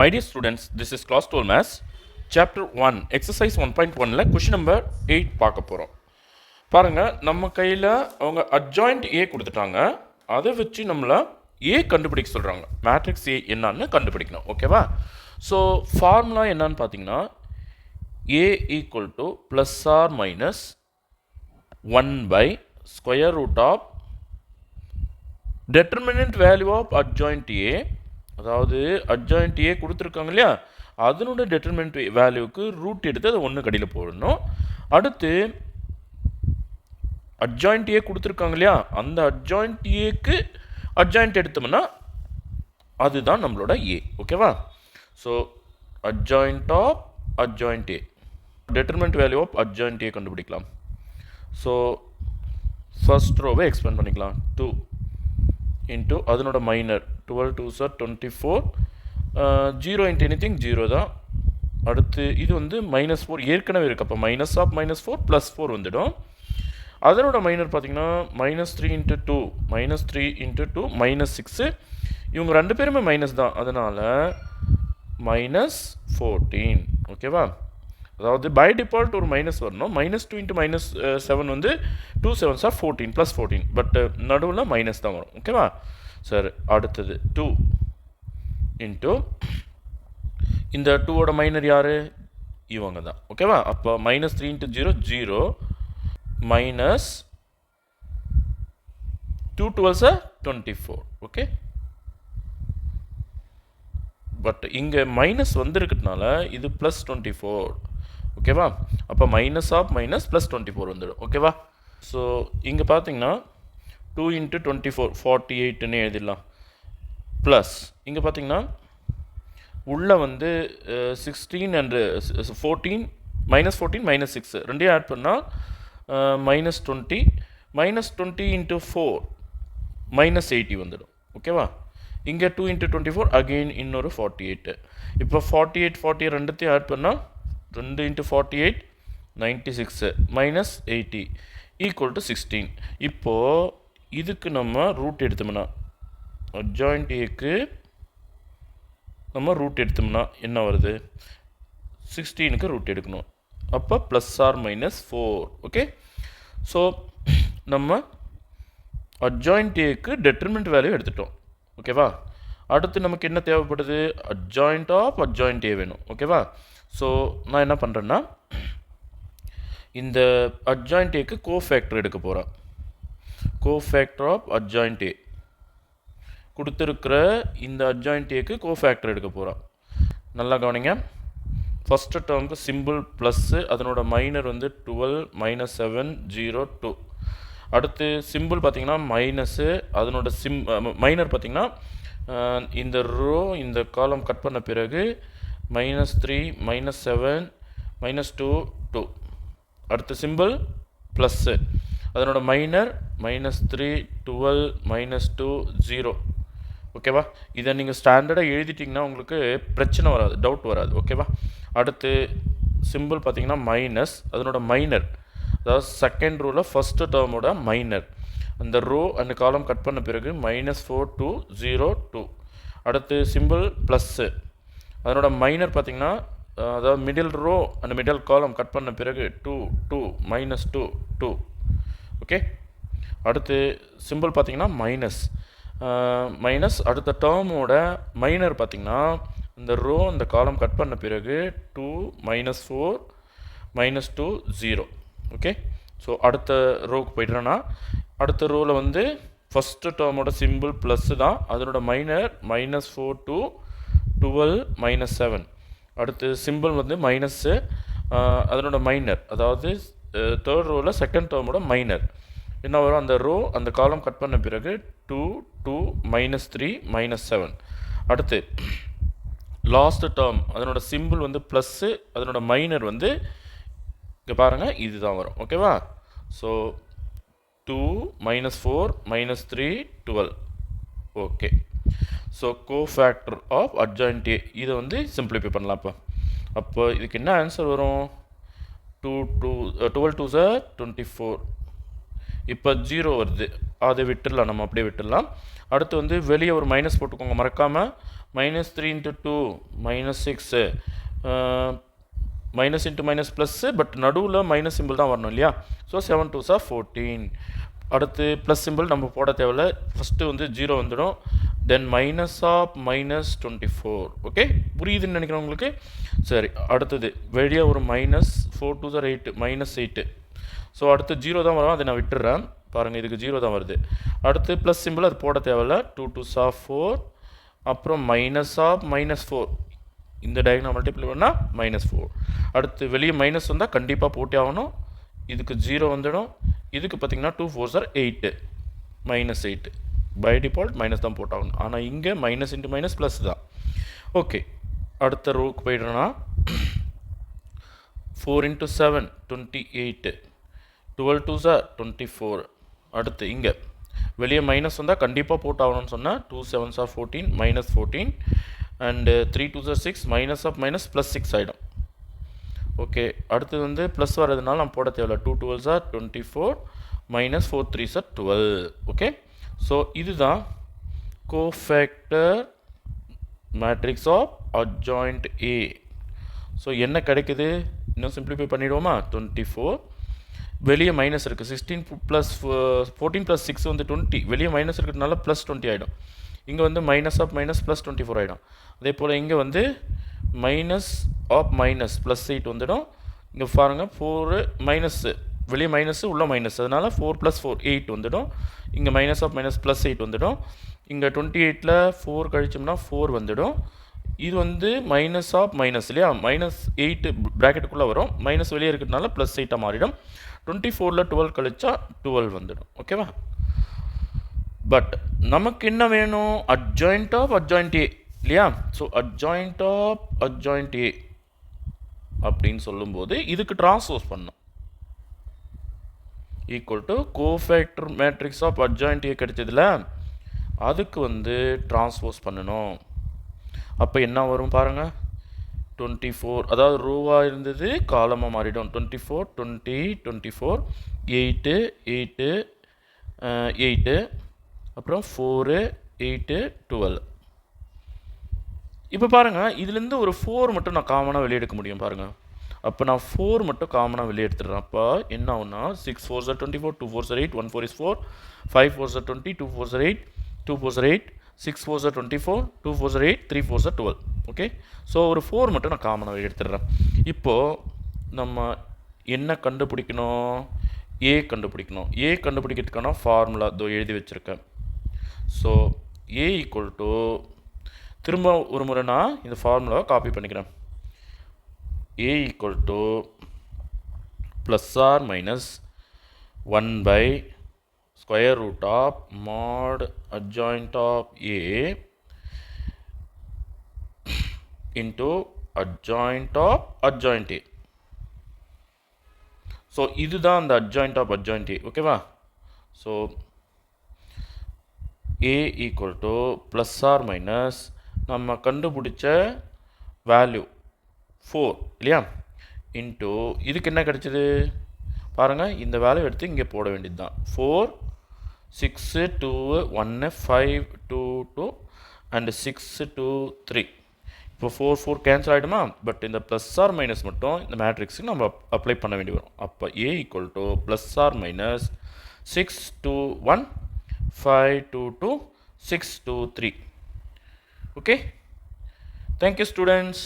My dear students, this is class 12 maths, chapter 1, exercise 1.1ல question number 8 பார்க்க போகிறோம். பாருங்க, நம்ம கையில் அவங்க adjoint A கொடுத்துட்டாங்க. அதை வச்சு நம்மளை A கண்டுபிடிக்க சொல்கிறாங்க. மேட்ரிக்ஸ் A என்னன்னு கண்டுபிடிக்கணும். ஓகேவா? ஸோ ஃபார்முலா என்னன்னு பார்த்தீங்கன்னா A equal to plus or minus 1 by square root of determinant value of adjoint A, அதாவது அட்ஜாயிண்ட் ஏ கொடுத்துருக்காங்க இல்லையா, அதனோட டெட்டர்மினன்ட் வேல்யூக்கு ரூட் எடுத்து அதை ஒன்று கடியில் போடணும். அடுத்து அட்ஜாயிண்ட் ஏ கொடுத்துருக்காங்க இல்லையா, அந்த அட்ஜாயிண்ட் ஏக்கு அட்ஜாயிண்ட் எடுத்தோம்னா அதுதான் நம்மளோட ஏ. ஓகேவா? So adjoint of adjoint A, determinant value of adjoint A கண்டுபிடிக்கலாம். ஸோ ஃபர்ஸ்ட் ரோவை எக்ஸ்பேண்ட் பண்ணிக்கலாம். 2 into அதனோட minor 12 2s are 24, 0 into anything 0 தான். அடுத்து இது வந்து -4 ஏற்கனவே இருக்குது, அப்போ -4 + 4 வந்துடும். அதனோட மைனர் பார்த்தீங்கன்னா -3 into 2 -3 into 2 -6, இவங்க ரெண்டு பேருமே மைனஸ் தான், அதனால் -14. ஓகேவா? அதாவது பை டிஃபால்ட் ஒரு மைனஸ் வரணும். -2 into -7 வந்து 2 7s are 14 + 14, பட் நடுவில் மைனஸ் தான் வரும். ஓகேவா சார்? அடுத்தது 2 இன்ட்டு இந்த 2ஓட மைனர் யார்? இவங்க தான். ஓகேவா? அப்போ -3 into 0 0, -2 12s are 24. Okay, but இங்கே மைனஸ் வந்திருக்கிறதுனால இது +24. ஓகேவா? அப்போ மைனஸ் ஆஃப் மைனஸ் +24 வந்துடும். ஓகேவா? ஸோ இங்கே பார்த்தீங்கன்னா 2 into 24 48ன்னு எழுதிடலாம். ப்ளஸ் இங்கே பார்த்தீங்கன்னா உள்ளே வந்து 16 அண்ட் 14 -14 -6 ரெண்டையும் ஆட் பண்ணால் -20, -20 into 4 -80 வந்துடும். ஓகேவா? இங்கே 2 into 24 அகெயின் இன்னொரு 48. இப்போ 48 40 ரெண்டுத்தையும் ஆட் பண்ணால் 2 into 48 96 -80 ஈக்குவல் டு 16. இப்போது இதுக்கு நம்ம ரூட் எடுத்தோம்னா, அட்ஜாயிண்ட் ஏக்கு நம்ம ரூட் எடுத்தோம்னா என்ன வருது? 16க்கு ரூட் எடுக்கணும். அப்போ +or-4. ஓகே, ஸோ நம்ம அட்ஜாயிண்ட் ஏக்கு டெட்டர்மினன்ட் வேல்யூ எடுத்துட்டோம். ஓகேவா? அடுத்து நமக்கு என்ன தேவைப்படுது? அட்ஜாயிண்ட் ஆஃப் அட்ஜாயிண்ட் ஏ வேணும். ஓகேவா? ஸோ நான் என்ன பண்ணுறேன்னா, இந்த அட்ஜாயிண்ட் ஏக்கு கோஃபேக்டர் எடுக்க போகிறேன். கோஃபேக்டர் ஆஃப் அட்ஜாயிண்ட் ஏ கொடுத்துருக்கிற இந்த அட்ஜாயிண்ட் ஏக்கு கோஃபேக்டர் எடுக்க போகிறேன். நல்லா கவனிங்க. ஃபஸ்ட்டு டேர்முக்கு சிம்பிள் ப்ளஸ்ஸு, அதனோட மைனர் வந்து 12 -7 0 2. அடுத்து சிம்பிள் பார்த்திங்கன்னா மைனஸு, அதனோட மைனர் பார்த்திங்கன்னா இந்த ரோ இந்த காலம் கட் பண்ண பிறகு -3 -7 -2 2. அடுத்த சிம்பிள் ப்ளஸ்ஸு, அதனோட மைனர் -3 12 -2 0. ஓகேவா? இதை நீங்கள் ஸ்டாண்டர்டாக எழுதிட்டிங்கன்னா உங்களுக்கு பிரச்சனை வராது, டவுட் வராது. ஓகேவா? அடுத்து சிம்பிள் பார்த்திங்கன்னா மைனஸ், அதனோட மைனர், அதாவது செகண்ட் ரோவில் ஃபஸ்ட்டு டேர்மோட மைனர், அந்த ரோ அந்த காலம் கட் பண்ண பிறகு -4 2 0 2. அடுத்து சிம்பிள் ப்ளஸ்ஸு, அதனோட மைனர் பார்த்திங்கன்னா அதாவது மிடில் ரோ அந்த மிடில் காலம் கட் பண்ண பிறகு 2 2 -2 2. ஓகே, அடுத்து சிம்பிள் பார்த்திங்கன்னா மைனஸ் அடுத்த டேர்மோட மைனர் பார்த்திங்கன்னா இந்த ரோ அந்த காலம் கட் பண்ண பிறகு 2 -4 -2 0. ஓகே, ஸோ அடுத்த ரோவுக்கு போய்ட்டுறேன்னா, அடுத்த ரோவில் வந்து ஃபஸ்ட்டு டேர்மோட சிம்பிள் ப்ளஸ்ஸு தான், அதனோட மைனர் -4 2 12 -7. அடுத்து சிம்பிள் வந்து மைனஸ்ஸு, அதனோட மைனர், அதாவது தேர்ட் ரோவில் செகண்ட் டேர்மோட மைனர் என்ன வரும்? அந்த ரோ அந்த காலம் கட் பண்ண பிறகு 2 2 -3 -7. அடுத்து லாஸ்ட் டேர்ம் அதனோட சிம்பிள் வந்து ப்ளஸ்ஸு, அதனோட மைனர் வந்து இங்கே பாருங்கள் இதுதான் வரும். ஓகேவா? So 2 -4 -3 12. Okay, so cofactor of adjoint A இதை வந்து சிம்பிளிஃபை பண்ணலாம். அப்போ இதுக்கு என்ன ஆன்சர் வரும்? 12 2s are 24. இப்போ 0 வருது, அதை விட்டுடலாம், நம்ம அப்படியே விட்டுடலாம். அடுத்து வந்து வெளியே ஒரு மைனஸ் போட்டுக்கோங்க மறக்காமல். -3 × 2 -6, minus into minus plus, but நடுவில் மைனஸ் சிம்பிள் தான் வரணும் இல்லையா. So 7 2s are 14. அடுத்து ப்ளஸ் சிம்பிள் நம்ம போட தேவையில்ல, ஃபஸ்ட்டு வந்து 0 வந்துடும். தென் -24. ஓகே, புரியுதுன்னு நினைக்கிறேன் உங்களுக்கு. சரி, அடுத்தது வெளியே ஒரு -4 2s are 8 -8. ஸோ அடுத்து 0 தான் வரும், அதை நான் விட்டுறேன். பாருங்கள், இதுக்கு 0 தான் வருது. அடுத்து ப்ளஸ் சிம்பிள் அது போட தேவையில்ல. 2 2s are 4. அப்புறம் -4. இந்த டயக்ராம் மல்டிப்ளை பண்ணால் -4. அடுத்து வெளியே மைனஸ் வந்தால் கண்டிப்பாக போட்டே ஆகணும். இதுக்கு 0 வந்துடும். இதுக்கு பார்த்தீங்கன்னா 2 4s are 8 -8. By default minus தான் போட்டாகணும். ஆனால் இங்கே மைனஸ் இன்ட்டு மைனஸ் ப்ளஸ் தான். ஓகே, அடுத்த ரோவுக்கு போய்டுறேன்னா 4 × 7 28. 12 2s are 24. அடுத்து இங்கே வெளியே மைனஸ் வந்தால் கண்டிப்பாக போட்டாகணும்னு சொன்னால் 2 7s are 14 -14. And 3 2s are 6 minus of minus plus 6 ஆகிடும். ஓகே, அடுத்தது வந்து ப்ளஸ் வரதுனால நம்ம போட தேவையில்ல. 2 12s are 24 -4 3s are 12. Okay, so இதுதான் cofactor matrix of adjoint A. So என்ன கிடைக்குது, இன்னும் சிம்பிளிஃபை பண்ணிவிடுவோமா. 24, வெளியே மைனஸ் இருக்குது. 16 + 14 + 6 வந்து 20. வெளியே மைனஸ் இருக்கிறதுனால +20 ஆகிடும். இங்கே வந்து மைனஸ் ஆஃப் மைனஸ் +24 ஆகிடும். அதே போல் இங்கே வந்து மைனஸ் ஆஃப் மைனஸ் +8 வந்துடும். இங்கே பாருங்கள், 4 மைனஸ்ஸு, வெளியே மைனஸு உள்ள மைனஸ், அதனால் 4 + 4 8 வந்துடும். இங்கே மைனஸ் ஆஃப் மைனஸ் +8 வந்துடும். இங்கே 28ல் 4 கழிச்சோம்னா 4 வந்துடும். இது வந்து மைனஸ் ஆஃப் மைனஸ் இல்லையா, -8 ப்ராக்கெட்டுக்குள்ளே வரும். மைனஸ் வெளியே இருக்கிறதுனால +8 மாறிடும். 24ல் 12 கழிச்சா 12 வந்துடும். ஓகேவா. பட் நமக்கு என்ன வேணும், அட்ஜாயிண்ட் ஆஃப் அட்ஜாயிண்ட் ஏ இல்லையா. So adjoint of adjoint A அப்படின்னு சொல்லும்போது இதுக்கு ட்ரான்ஸ்போஸ் பண்ணணும். Equal to cofactor matrix of adjoint A கிடைச்சதில்ல, அதுக்கு வந்து ட்ரான்ஸ்போஸ் பண்ணணும். அப்போ என்ன வரும் பாருங்கள், 24, அதாவது ரூவாக இருந்தது காலமாக மாறிடும். 24 20 24 8 8 8, அப்புறம் 4 8 12. இப்போ பாருங்கள், இதுலேருந்து ஒரு 4 மட்டும் நான் காமனாக வெளியே எடுக்க முடியும் பாருங்கள். அப்போ நான் 4 மட்டும் காமனாக வெளியே எடுத்துடுறேன். அப்போ என்ன ஆகுனா 6 4s are 24, 2 4s are 8, 1 4 is 4, 5 4s are 20, 2 4s are 8, 2 4s are 8, 6 4s are 24, 2 4s are 8, 3 4s are 12. Okay, so ஒரு 4 மட்டும் நான் காமனாக வெளியே எடுத்துடுறேன். இப்போது நம்ம என்ன கண்டுபிடிக்கணும், ஏ கண்டுபிடிக்கணும். ஏ கண்டுபிடிக்கிறதுக்கான ஃபார்முலா இதோ எழுதி வச்சுருக்கேன். ஸோ ஏ ஈக்குவல் டு, திரும்ப ஒரு முறை நான் இந்த ஃபார்முலாவை காப்பி பண்ணிக்கிறேன். A equal to +or-1/√mod adjoint of A into adjoint of adjoint A. So இதுதான் அந்த adjoint of adjoint A. ஓகேவா. So A equal to +or- நம்ம கண்டுபிடிச்ச வேல்யூ 4 இல்லையா, இன்ட்டு இதுக்கு என்ன கிடைச்சிது பாருங்கள், இந்த வேல்யூ எடுத்து இங்கே போட வேண்டியது தான். 4 6 2 1 5 2 2 அண்ட் 6 2 3. இப்போ 4 4 கேன்சல் ஆகிடுமா. பட் இந்த +or- மட்டும் இந்த மேட்ரிக்ஸுக்கு நம்ம அப்ளை பண்ண வேண்டி வரும். அப்போ A equal to +or- 6 2 1 5 2 2 6 2 3. Okay, thank you students.